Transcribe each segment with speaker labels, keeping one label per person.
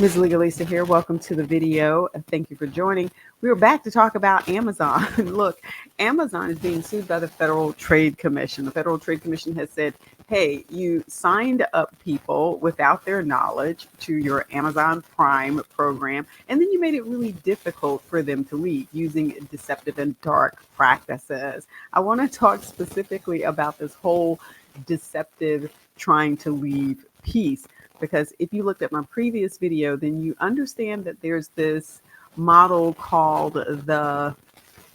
Speaker 1: Ms Legalista here. Welcome to the video. Thank you for joining. We are back to talk about Amazon. Look, Amazon is being sued by the Federal Trade Commission. The Federal Trade Commission has said, hey, you signed up people without their knowledge to your Amazon Prime program, and then you made it really difficult for them to leave using deceptive and dark practices. I want to talk specifically about this whole deceptive trying to leave piece. Because if you looked at my previous video, then you understand that there's this model called the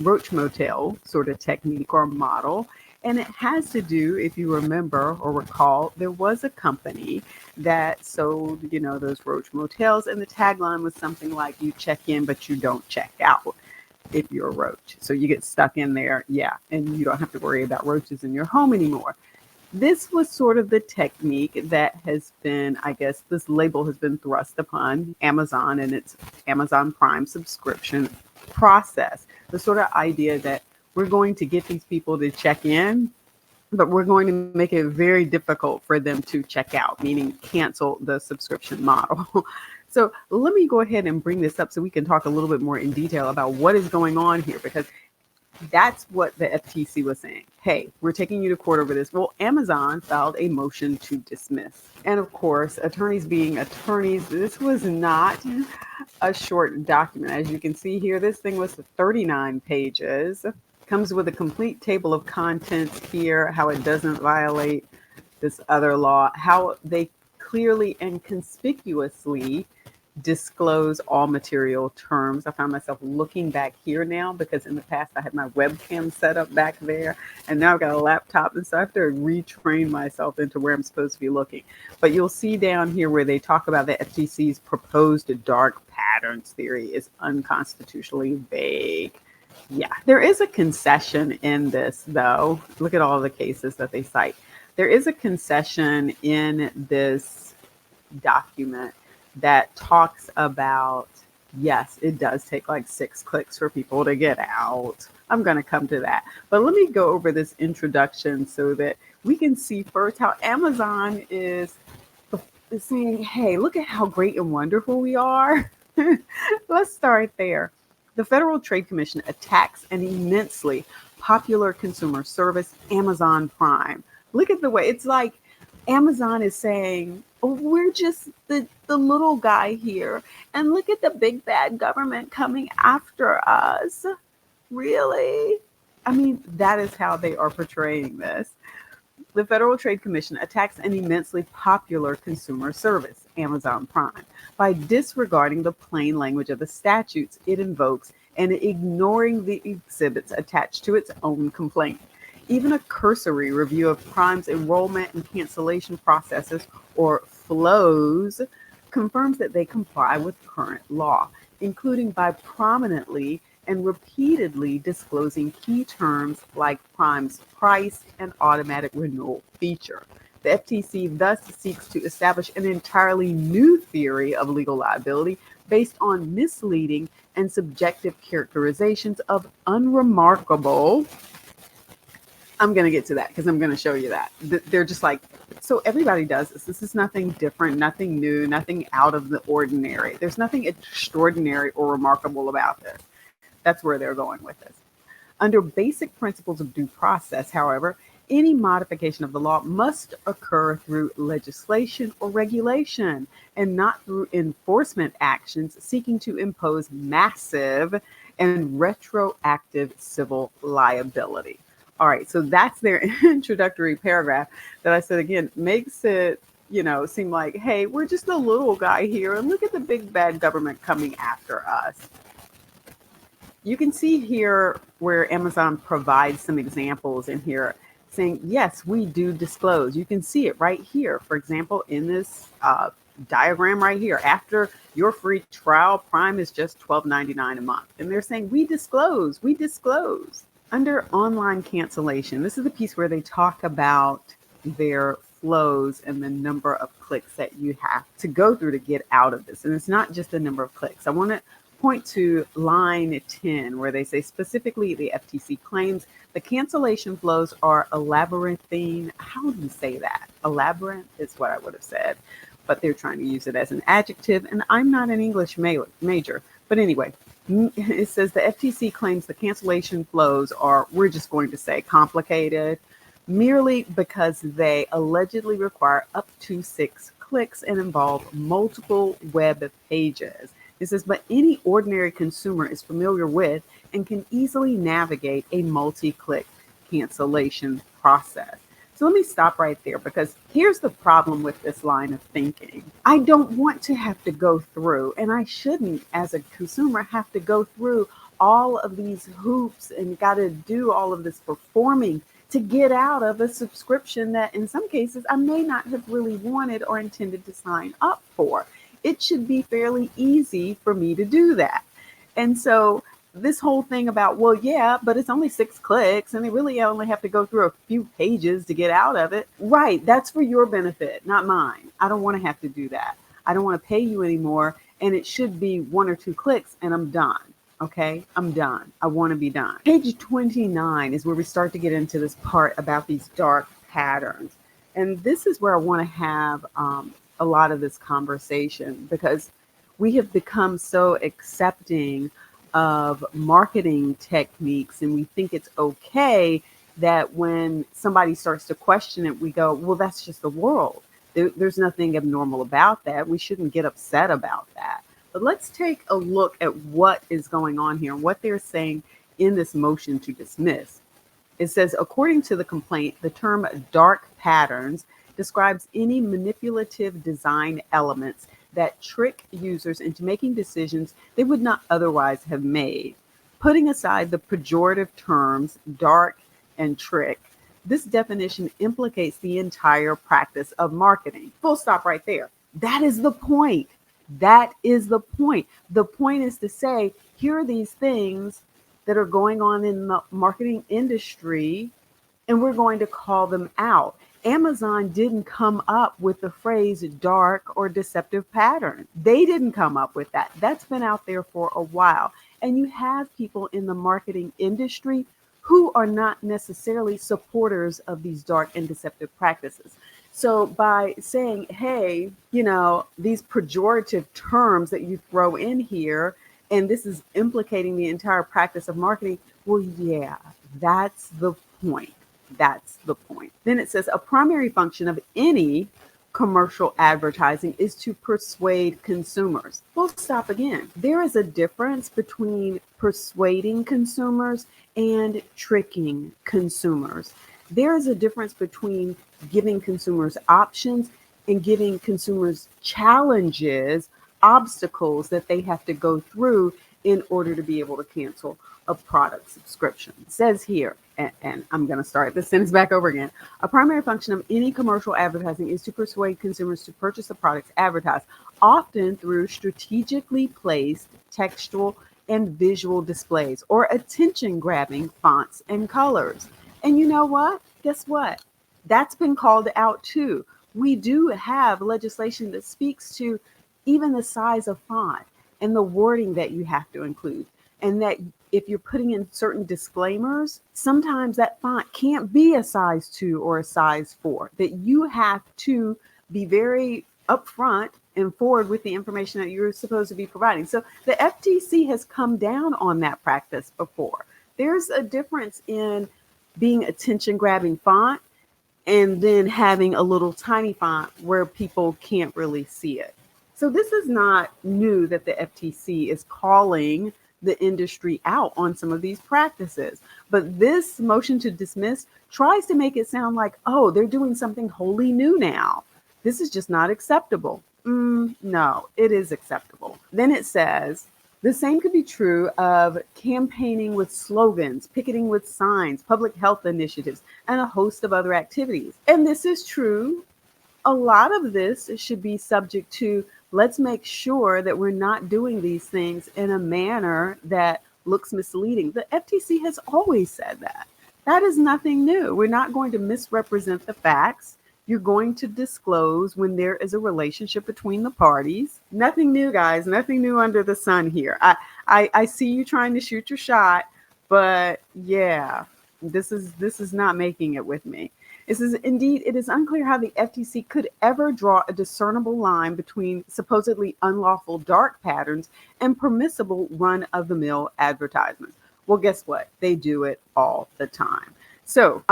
Speaker 1: Roach Motel sort of technique or model. And it has to do, if you remember or recall, there was a company that sold, those Roach Motels. And the tagline was something like, you check in, but you don't check out if you're a roach. So you get stuck in there. Yeah. And you don't have to worry about roaches in your home anymore. This was sort of the technique that has been, I guess, this label has been thrust upon Amazon and its Amazon Prime subscription process. The sort of idea that we're going to get these people to check in, but we're going to make it very difficult for them to check out, meaning cancel the subscription model. So let me go ahead and bring this up so we can talk a little bit more in detail about what is going on here, because that's what the FTC was saying. Hey, we're taking you to court over this. Well, Amazon filed a motion to dismiss. And of course, attorneys being attorneys, this was not a short document. As you can see here, this thing was 39 pages. Comes with a complete table of contents here, how it doesn't violate this other law, how they clearly and conspicuously disclose all material terms. I found myself looking back here now because in the past I had my webcam set up back there, and now I've got a laptop, and so I have to retrain myself into where I'm supposed to be looking. But you'll see down here where they talk about the FTC's proposed dark patterns theory is unconstitutionally vague. Yeah, there is a concession in this, though. Look at all the cases that they cite. There is a concession in this document that talks about, yes, it does take like 6 clicks for people to get out. I'm going to come to that. But let me go over this introduction so that we can see first how Amazon is saying, hey, look at how great and wonderful we are. Let's start there. The Federal Trade Commission attacks an immensely popular consumer service, Amazon Prime. Look at the way it's like Amazon is saying, oh, we're just the little guy here. And look at the big bad government coming after us. Really? I mean, that is how they are portraying this. The Federal Trade Commission attacks an immensely popular consumer service, Amazon Prime, by disregarding the plain language of the statutes it invokes and ignoring the exhibits attached to its own complaint. Even a cursory review of Prime's enrollment and cancellation processes, or flows, confirms that they comply with current law, including by prominently and repeatedly disclosing key terms like Prime's price and automatic renewal feature. The FTC thus seeks to establish an entirely new theory of legal liability based on misleading and subjective characterizations of unremarkable. I'm going to get to that because I'm going to show you that. They're just like, so everybody does this. This is nothing different, nothing new, nothing out of the ordinary. There's nothing extraordinary or remarkable about this. That's where they're going with this. Under basic principles of due process, however, any modification of the law must occur through legislation or regulation and not through enforcement actions seeking to impose massive and retroactive civil liability. All right, so that's their introductory paragraph that I said, again, makes it, seem like, hey, we're just a little guy here, and look at the big bad government coming after us. You can see here where Amazon provides some examples in here saying, yes, we do disclose. You can see it right here. For example, in this diagram right here, after your free trial, Prime is just $12.99 a month. And they're saying, we disclose. Under online cancellation, this is the piece where they talk about their flows and the number of clicks that you have to go through to get out of this. And it's not just the number of clicks. I want to point to line 10, where they say specifically the FTC claims the cancellation flows are a labyrinthine. How do you say that? A labyrinth is what I would have said. but they're trying to use it as an adjective, and I'm not an English major. But anyway, it says the FTC claims the cancellation flows are, we're just going to say, complicated, merely because they allegedly require up to 6 clicks and involve multiple web pages. It says, but any ordinary consumer is familiar with and can easily navigate a multi-click cancellation process. So let me stop right there, because here's the problem with this line of thinking. I don't want to have to go through, and I shouldn't as a consumer have to go through all of these hoops and got to do all of this performing to get out of a subscription that in some cases I may not have really wanted or intended to sign up for. It should be fairly easy for me to do that. And so this whole thing about, well, yeah, but it's only 6 clicks and they really only have to go through a few pages to get out of it. Right. That's for your benefit, not mine. I don't want to have to do that. I don't want to pay you anymore. And it should be 1 or 2 clicks and I'm done. Okay, I'm done. I want to be done. Page 29 is where we start to get into this part about these dark patterns. And this is where I want to have a lot of this conversation, because we have become so accepting of marketing techniques and we think it's okay that when somebody starts to question it, we go, well, that's just the world. There's nothing abnormal about that. We shouldn't get upset about that. But let's take a look at what is going on here and what they're saying in this motion to dismiss. It says, according to the complaint, the term dark patterns describes any manipulative design elements that trick users into making decisions they would not otherwise have made. Putting aside the pejorative terms dark and trick, this definition implicates the entire practice of marketing. Full stop right there. That is the point. That is the point. The point is to say, here are these things that are going on in the marketing industry, and we're going to call them out. Amazon didn't come up with the phrase dark or deceptive pattern. They didn't come up with that. That's been out there for a while. And you have people in the marketing industry who are not necessarily supporters of these dark and deceptive practices. So by saying, hey, these pejorative terms that you throw in here, and this is implicating the entire practice of marketing, well, yeah, that's the point. That's the point. Then it says a primary function of any commercial advertising is to persuade consumers. Full stop again. There is a difference between persuading consumers and tricking consumers. There is a difference between giving consumers options and giving consumers challenges, obstacles that they have to go through in order to be able to cancel a product subscription. It says here, and I'm going to start this sentence back over again. A primary function of any commercial advertising is to persuade consumers to purchase the products advertised, often through strategically placed textual and visual displays or attention-grabbing fonts and colors. And you know what? Guess what? That's been called out too. We do have legislation that speaks to even the size of font and the wording that you have to include. And that if you're putting in certain disclaimers, sometimes that font can't be a size 2 or a size 4, that you have to be very upfront and forward with the information that you're supposed to be providing. So the FTC has come down on that practice before. There's a difference in being attention-grabbing font and then having a little tiny font where people can't really see it. So this is not new that the FTC is calling the industry out on some of these practices. But this motion to dismiss tries to make it sound like, oh, they're doing something wholly new now. This is just not acceptable. No, it is acceptable. Then it says, the same could be true of campaigning with slogans, picketing with signs, public health initiatives, and a host of other activities. And this is true. A lot of this should be subject to, let's make sure that we're not doing these things in a manner that looks misleading. The FTC has always said that. That is nothing new. We're not going to misrepresent the facts. You're going to disclose when there is a relationship between the parties. Nothing new, guys. Nothing new under the sun here. I see you trying to shoot your shot, but yeah, this is not making it with me. It says, indeed, it is unclear how the FTC could ever draw a discernible line between supposedly unlawful dark patterns and permissible run-of-the-mill advertisements. Well, guess what? They do it all the time. So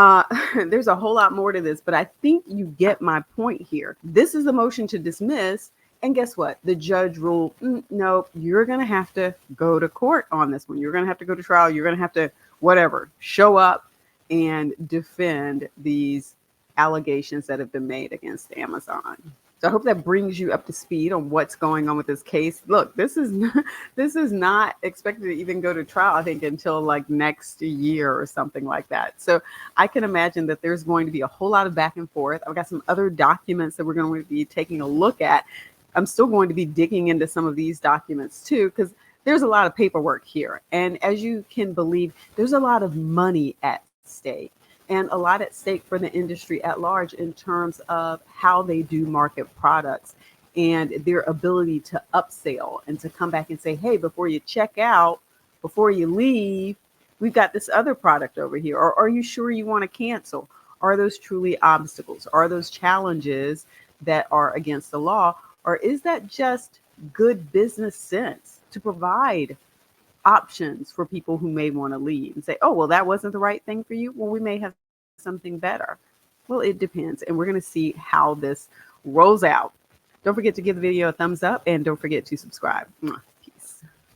Speaker 1: there's a whole lot more to this, but I think you get my point here. This is the motion to dismiss. And guess what? The judge ruled, no, you're going to have to go to court on this one. You're going to have to go to trial. You're going to have to, whatever, show up and defend these allegations that have been made against Amazon. So I hope that brings you up to speed on what's going on with this case. Look, this is not expected to even go to trial, I think, until like next year or something like that. So I can imagine that there's going to be a whole lot of back and forth. I've got some other documents that we're going to be taking a look at. I'm still going to be digging into some of these documents too, because there's a lot of paperwork here. And as you can believe, there's a lot of money at stake and a lot at stake for the industry at large in terms of how they do market products and their ability to upsell and to come back and say, hey, before you check out, before you leave, we've got this other product over here. Or are you sure you want to cancel? Are those truly obstacles? Are those challenges that are against the law? Or is that just good business sense to provide options for people who may want to leave and say, oh, well, that wasn't the right thing for you? Well, we may have something better. Well, it depends. And we're going to see how this rolls out. Don't forget to give the video a thumbs up and don't forget to subscribe.